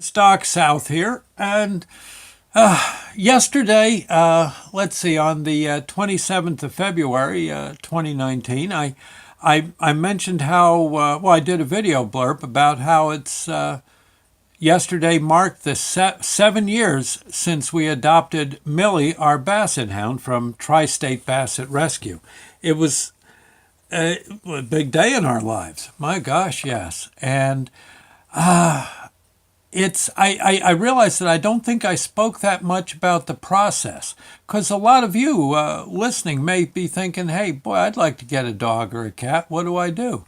Stock South here, and yesterday, let's see, on the 27th of February, 2019, I mentioned how I did a video blurb about how it's yesterday marked the 7 years since we adopted Millie, our Bassett Hound, from Tri-State Bassett Rescue. It was a big day in our lives. My gosh, yes, and I realize that I don't think I spoke that much about the process because a lot of you listening may be thinking, hey, boy, I'd like to get a dog or a cat. What do I do?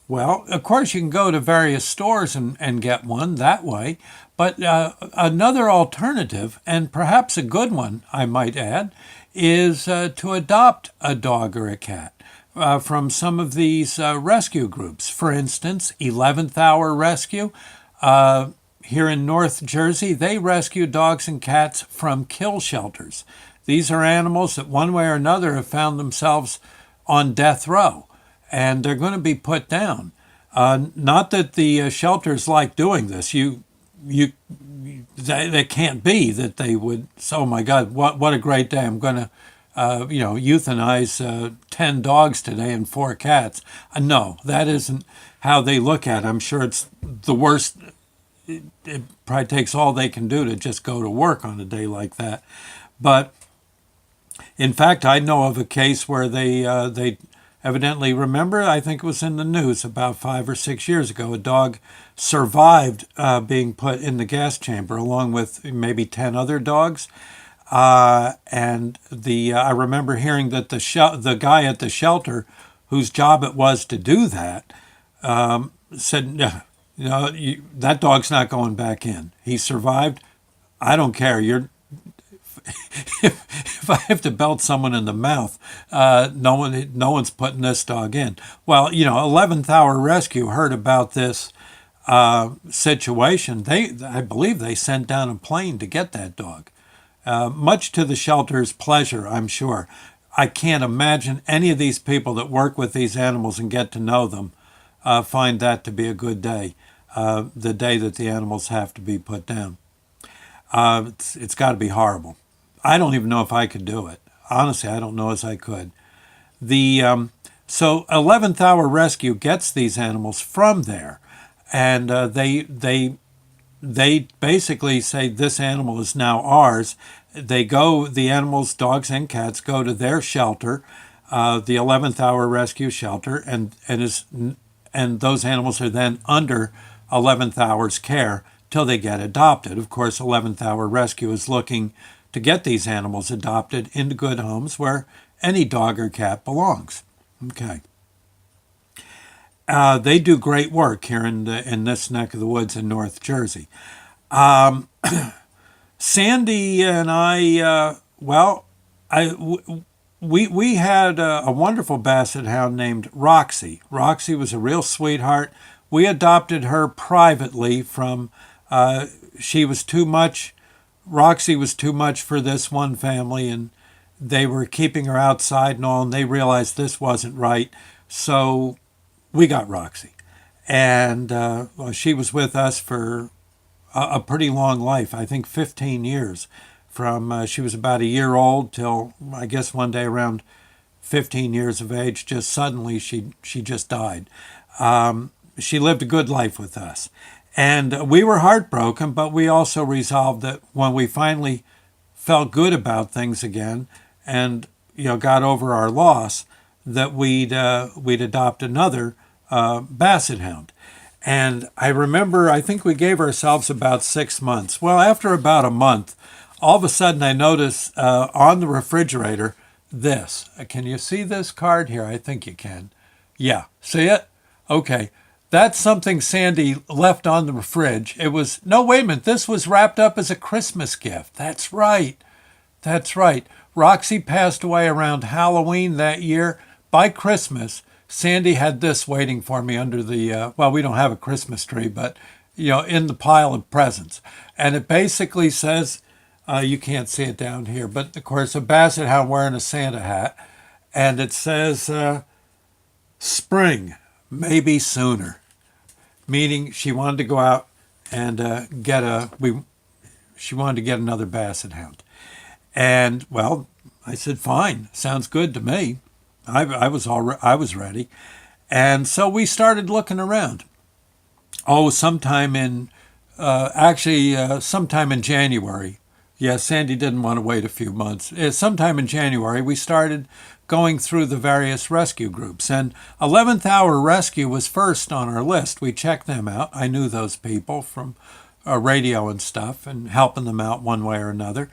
Well, of course, you can go to various stores and get one that way. But another alternative, and perhaps a good one, I might add, is to adopt a dog or a cat from some of these rescue groups. For instance, 11th Hour Rescue. Here in North Jersey, they rescue dogs and cats from kill shelters. These are animals that one way or another have found themselves on death row, and they're going to be put down. Not that the shelters like doing this. They can't be that they would. Oh my God, what a great day! I'm going to, euthanize 10 dogs today and 4 cats. No, that isn't how they look at it. I'm sure it's the worst. It probably takes all they can do to just go to work on a day like that. But in fact, I know of a case where they evidently remember. I think it was in the news about 5 or 6 years ago. A dog survived being put in the gas chamber along with maybe 10 other dogs. And I remember hearing that the guy at the shelter, whose job it was to do that, said, "Yeah, that dog's not going back in. He survived. I don't care. If I have to belt someone in the mouth, no one's putting this dog in." Well, 11th Hour Rescue heard about this situation. I believe they sent down a plane to get that dog, much to the shelter's pleasure, I'm sure. I can't imagine any of these people that work with these animals and get to know them find that to be a good day. The day that the animals have to be put down. It's got to be horrible. I don't even know if I could do it. Honestly, I don't know as I could. So 11th Hour Rescue gets these animals from there, and they basically say this animal is now ours. The animals, dogs and cats, go to their shelter, the 11th Hour Rescue shelter, and those animals are then under 11th Hour's care till they get adopted. Of course, 11th Hour Rescue is looking to get these animals adopted into good homes where any dog or cat belongs. Okay. They do great work here in this neck of the woods in North Jersey. Sandy and we had a wonderful Basset Hound named Roxy. Roxy was a real sweetheart. We adopted her privately from, she was too much, Roxy was too much for this one family, and they were keeping her outside and all, and they realized this wasn't right. So we got Roxy. And she was with us for a pretty long life, I think 15 years. From she was about a year old till, I guess, one day around 15 years of age, just suddenly she just died. She lived a good life with us. And we were heartbroken, but we also resolved that when we finally felt good about things again and got over our loss, that we'd adopt another Basset Hound. And I remember, I think we gave ourselves about 6 months. Well, after about a month, all of a sudden I noticed on the refrigerator this. Can you see this card here? I think you can. Yeah, see it? Okay. That's something Sandy left on the fridge. It was, no, wait a minute, this was wrapped up as a Christmas gift. That's right. That's right. Roxy passed away around Halloween that year. By Christmas, Sandy had this waiting for me under the, we don't have a Christmas tree, but, in the pile of presents. And it basically says, you can't see it down here, but of course, a Basset Hound wearing a Santa hat. And it says, spring, maybe sooner. Meaning she wanted to go out and she wanted to get another Basset Hound. And well, I said, fine, sounds good to me. I was ready. And so we started looking around. Oh, sometime in sometime in January. Yeah, Sandy didn't want to wait a few months. Sometime in January, we started going through the various rescue groups. And 11th Hour Rescue was first on our list. We checked them out. I knew those people from radio and stuff and helping them out one way or another.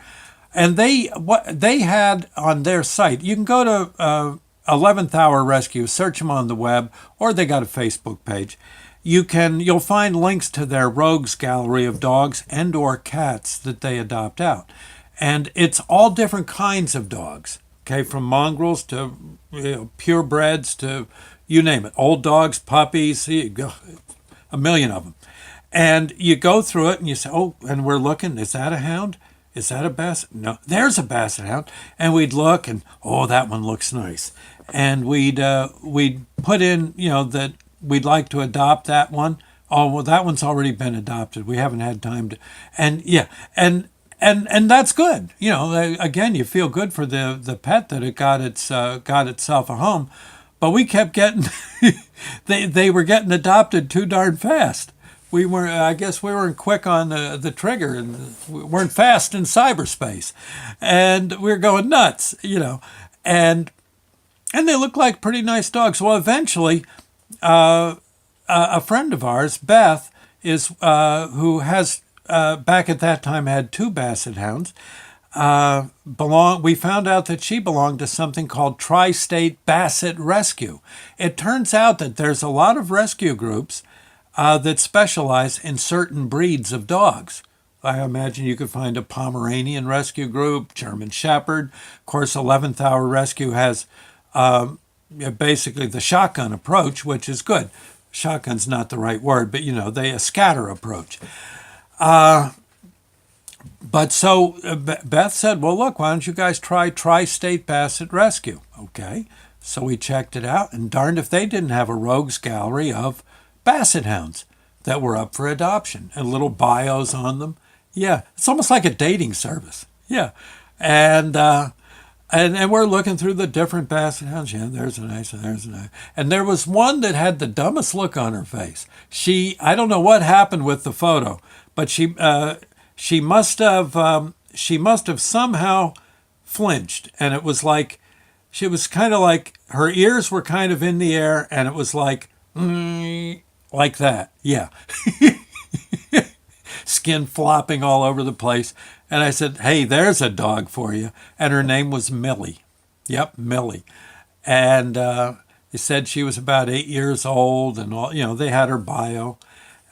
And what they had on their site, you can go to 11th Hour Rescue, search them on the web, or they got a Facebook page. You'll find links to their rogues gallery of dogs and or cats that they adopt out. And it's all different kinds of dogs, okay, from mongrels to purebreds to you name it, old dogs, puppies, a million of them. And you go through it and you say, oh, and we're looking, is that a hound? Is that a Basset? No, there's a Basset Hound. And we'd look and, oh, that one looks nice. And we'd put in, that we'd like to adopt that one. Oh, well, that one's already been adopted. We haven't had time to, and yeah, and that's good. Again, you feel good for the pet that it got itself a home, but we kept getting, they were getting adopted too darn fast. I guess we weren't quick on the trigger and we weren't fast in cyberspace, and we were going nuts, and they look like pretty nice dogs. Well, eventually, a friend of ours, Beth, who has back at that time had two Basset Hounds. We found out that she belonged to something called Tri-State Bassett Rescue. It turns out that there's a lot of rescue groups that specialize in certain breeds of dogs. I imagine you could find a Pomeranian rescue group, German Shepherd. Of course, 11th Hour Rescue has basically the shotgun approach, which is good. Shotgun's not the right word, but a scatter approach. But so Beth said, well, look, why don't you guys try Tri-State Bassett Rescue? Okay. So we checked it out, and darned if they didn't have a rogues gallery of Basset Hounds that were up for adoption and little bios on them. Yeah, it's almost like a dating service. Yeah. And we're looking through the different Basset Hounds. Yeah, there's a nice, there's a nice. And there was one that had the dumbest look on her face. I don't know what happened with the photo, but she must have somehow flinched. And it was like, she was kind of like, her ears were kind of in the air, and it was like that. Yeah. Skin flopping all over the place. And I said, hey, there's a dog for you. And her name was Millie. Yep, Millie. And they said she was about 8 years old, and all, they had her bio.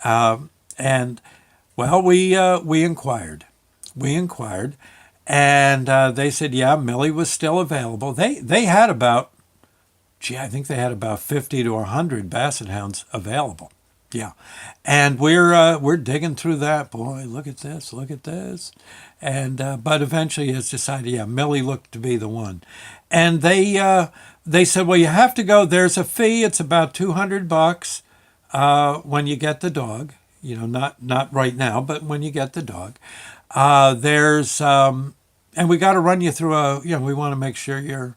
And well, we inquired. And they said, yeah, Millie was still available. They had about, I think they had about 50 to 100 Basset Hounds available. Yeah. And we're digging through that. Boy, look at this. And but eventually it's decided, yeah, Millie looked to be the one. And they said, well, you have to go. There's a fee. It's about $200 when you get the dog. Not right now, but when you get the dog. There's and we got to run you through we want to make sure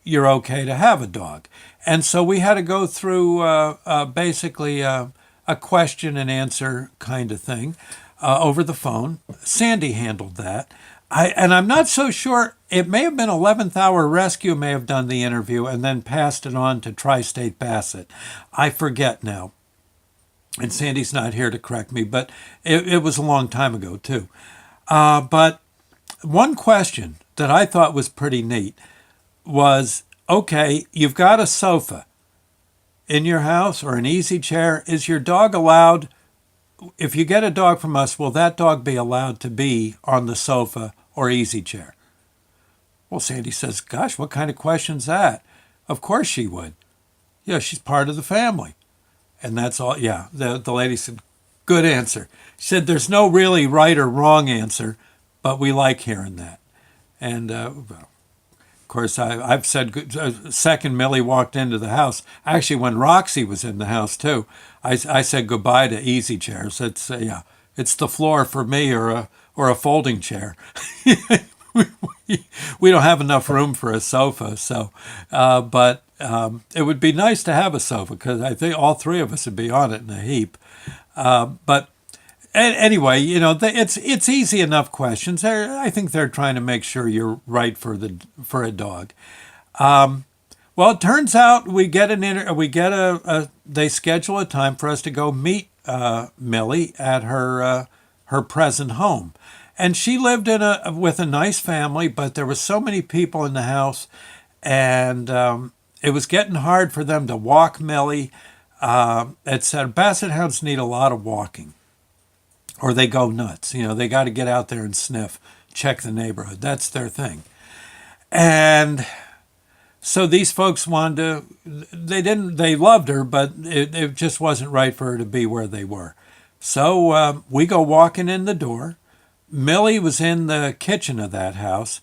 you're okay to have a dog. And so we had to go through basically a question and answer kind of thing over the phone. Sandy handled that. I'm not so sure. It may have been 11th Hour Rescue may have done the interview and then passed it on to Tri-State Bassett. I forget now. And Sandy's not here to correct me, but it was a long time ago too. But one question that I thought was pretty neat was, okay, you've got a sofa in your house or an easy chair. Is your dog allowed, if you get a dog from us, will that dog be allowed to be on the sofa or easy chair? Well, Sandy says, gosh, what kind of question's that? Of course she would. Yeah, she's part of the family. And that's all. Yeah, the lady said, good answer. She said, there's no really right or wrong answer, but we like hearing that. And of course, I've said, second Millie walked into the house, actually when Roxy was in the house too, I said goodbye to easy chairs. It's It's the floor for me or a folding chair. We don't have enough room for a sofa, so but it would be nice to have a sofa because I think all three of us would be on it in a heap. But anyway, it's easy enough questions. I think they're trying to make sure you're right for a dog. Well, it turns out they schedule a time for us to go meet Millie at her present home. And she lived with a nice family, but there were so many people in the house, and it was getting hard for them to walk Millie. It said Basset hounds need a lot of walking, or they go nuts. They got to get out there and sniff, check the neighborhood. That's their thing. And so these folks they loved her, but it just wasn't right for her to be where they were. So we go walking in the door. Millie was in the kitchen of that house.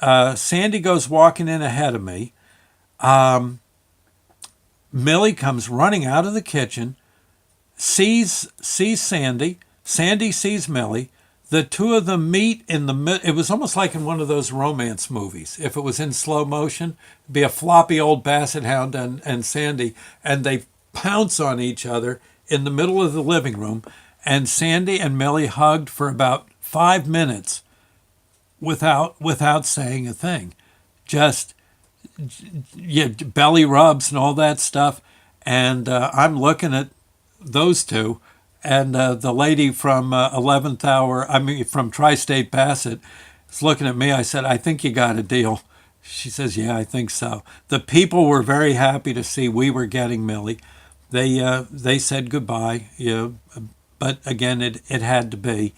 Sandy goes walking in ahead of me. Millie comes running out of the kitchen, sees Sandy. Sandy sees Millie. The two of them meet in the middle. It was almost like in one of those romance movies. If it was in slow motion, it'd be a floppy old Basset hound and Sandy, and they pounce on each other in the middle of the living room. And Sandy and Millie hugged for about 5 minutes without saying a thing. Just belly rubs and all that stuff. And I'm looking at those two, and the lady from 11th Hour, from Tri-State Bassett, is looking at me. I said, I think you got a deal. She says, yeah, I think so. The people were very happy to see we were getting Millie. They said goodbye, but again, it had to be.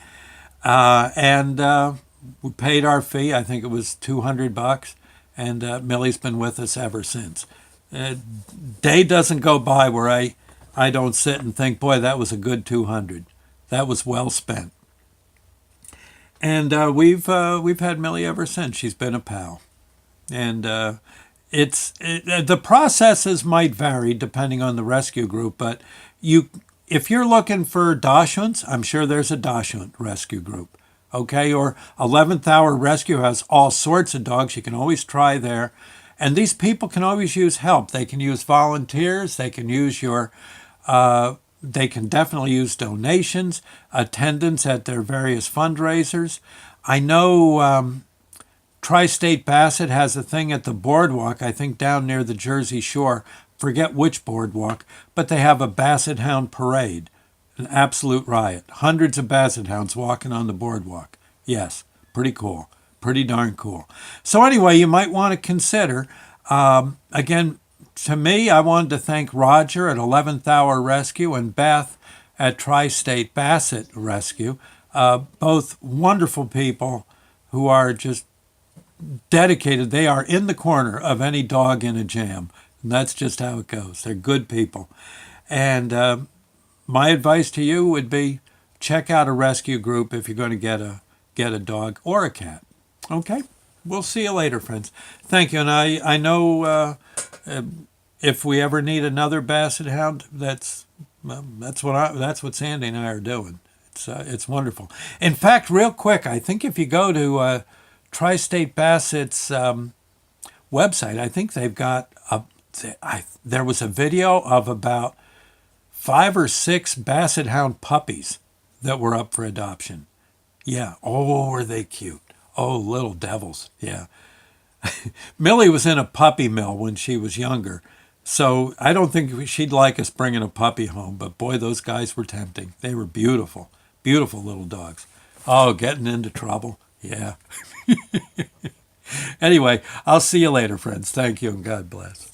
And we paid our fee. I think it was $200, and Millie's been with us ever since. Day doesn't go by where I don't sit and think, boy, that was a good $200. That was well spent. And we've had Millie ever since. She's been a pal, and the processes might vary depending on the rescue group, but if you're looking for Dachshunds, I'm sure there's a Dachshund rescue group, okay? Or 11th Hour Rescue has all sorts of dogs. You can always try there. And these people can always use help. They can use volunteers. They can use they can definitely use donations, attendance at their various fundraisers. I know Tri-State Bassett has a thing at the boardwalk, I think down near the Jersey Shore. Forget which boardwalk, but they have a Basset Hound parade, an absolute riot. Hundreds of Basset Hounds walking on the boardwalk. Yes, pretty cool, pretty darn cool. So anyway, you might want to consider, again, to me, I wanted to thank Roger at 11th Hour Rescue and Beth at Tri-State Bassett Rescue, both wonderful people who are just dedicated. They are in the corner of any dog in a jam. And that's just how it goes. They're good people. And my advice to you would be check out a rescue group if you're going to get a dog or a cat. Okay? We'll see you later, friends. Thank you. And I know if we ever need another Basset Hound, that's what Sandy and I are doing. It's wonderful. In fact, real quick, I think if you go to Tri-State Bassett's website, I think they've got there was a video of about 5 or 6 Basset Hound puppies that were up for adoption. Yeah. Oh, were they cute? Oh, little devils. Yeah. Millie was in a puppy mill when she was younger, so I don't think she'd like us bringing a puppy home, but boy, those guys were tempting. They were beautiful, beautiful little dogs. Oh, getting into trouble. Yeah. Anyway, I'll see you later, friends. Thank you, and God bless.